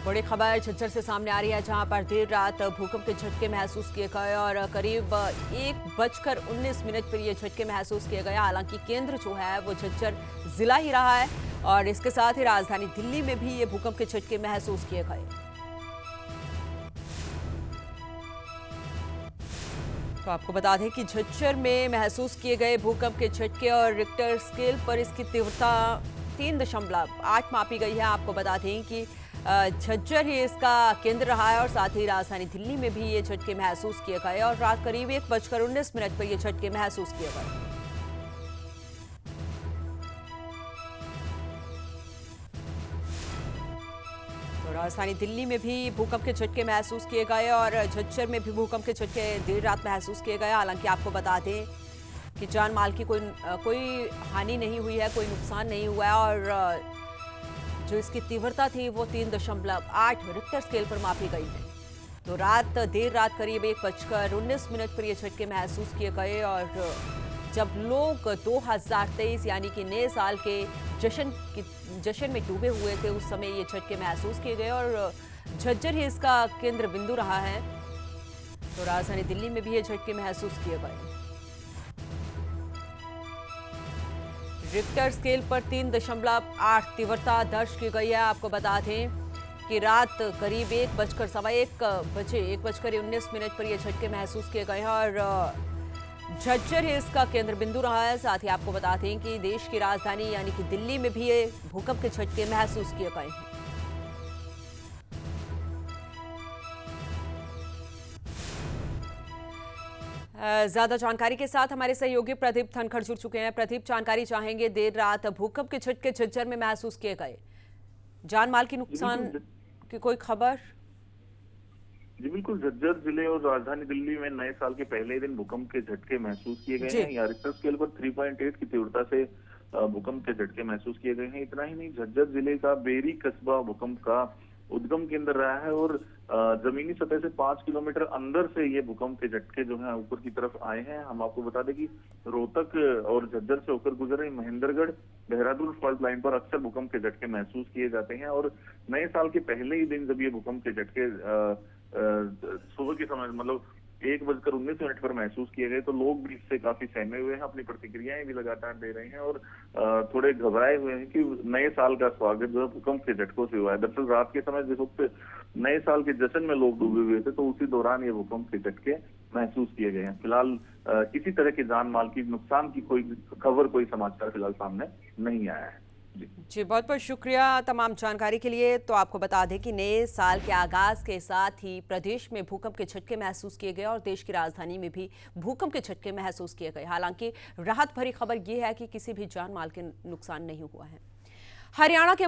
बड़ी खबर झज्जर से सामने आ रही है, जहां पर देर रात भूकंप के झटके महसूस किए गए और करीब 1:19 पर ये झटके महसूस किए गए। हालांकि केंद्र जो है वो झज्जर जिला ही रहा है और इसके साथ ही राजधानी दिल्ली में भी ये भूकंप के झटके महसूस किए गए। तो आपको बता दें कि झज्जर में महसूस किए गए भूकंप के झटके और रिक्टर स्केल पर इसकी तीव्रता 3.8 मापी गई है। आपको बता दें कि झज्जर ही इसका केंद्र रहा है और साथ ही राजधानी दिल्ली में भी ये झटके महसूस किए गए और रात करीब 1:19 पर ये झटके महसूस किए गए। तो राजधानी दिल्ली में भी भूकंप के झटके महसूस किए गए और झज्जर में भी भूकंप के झटके देर रात महसूस किए गए। हालांकि आपको बता दें कि जान माल की कोई हानि नहीं हुई है, कोई नुकसान नहीं हुआ है और जो इसकी तीव्रता थी वो 3.8 रिक्टर स्केल पर मापी गई है। तो देर रात करीब 1:19 पर ये झटके महसूस किए गए और जब लोग 2023 यानी कि नए साल के जश्न में डूबे हुए थे, उस समय ये झटके महसूस किए गए और झज्जर ही इसका केंद्र बिंदु रहा है। तो राजधानी दिल्ली में भी ये झटके महसूस किए गए। रिक्टर स्केल पर 3.8 तीव्रता दर्ज की गई है। आपको बता दें कि रात करीब 1:19 पर ये झटके महसूस किए गए हैं और झज्जर ही इसका केंद्र बिंदु रहा है। साथ ही आपको बता दें कि देश की राजधानी यानी कि दिल्ली में भी ये भूकंप के झटके महसूस किए गए हैं। ज्यादा जानकारी के साथ हमारे सहयोगी प्रदीप धनखड़ जुड़ चुके हैं। प्रदीप, जानकारी चाहेंगे, देर रात भूकंप के झटके झज्जर में महसूस किए गए, जान माल की नुकसान की कोई खबर? जी बिल्कुल, झज्जर जिले और राजधानी दिल्ली में नए साल के पहले दिन भूकंप के झटके महसूस किए गए हैं। यहाँ रिक्टर स्केल पर 3.8 की तीव्रता से भूकंप के झटके महसूस किए गए हैं। इतना ही नहीं, झज्जर जिले का बेरी कस्बा भूकंप का उद्गम केंद्र रहा है और जमीनी सतह से 5 किलोमीटर अंदर से ये भूकंप के झटके जो हैं ऊपर की तरफ आए हैं। हम आपको बता दें कि रोहतक और झज्जर से होकर गुजरे महेंद्रगढ़ देहरादून फॉल्ट लाइन पर अक्सर भूकंप के झटके महसूस किए जाते हैं और नए साल के पहले ही दिन जब ये भूकंप के झटके सुबह के समय मतलब 1:19 पर महसूस किए गए, तो लोग भी इससे काफी सहमे हुए हैं, अपनी प्रतिक्रियाएं भी लगातार दे रहे हैं और थोड़े घबराए हुए हैं कि नए साल का स्वागत जो है भूकंप के झटकों से हुआ है। दरअसल रात के समय जिस वक्त नए साल के जश्न में लोग डूबे हुए थे, तो उसी दौरान ये भूकंप के झटके महसूस किए गए हैं। फिलहाल किसी तरह के जान माल की नुकसान की कोई खबर, कोई समाचार फिलहाल सामने नहीं आया है। जी बहुत बहुत शुक्रिया तमाम जानकारी के लिए। तो आपको बता दें कि नए साल के आगाज के साथ ही प्रदेश में भूकंप के झटके महसूस किए गए और देश की राजधानी में भी भूकंप के झटके महसूस किए गए। हालांकि राहत भरी खबर यह है कि किसी भी जान माल के नुकसान नहीं हुआ है। हरियाणा के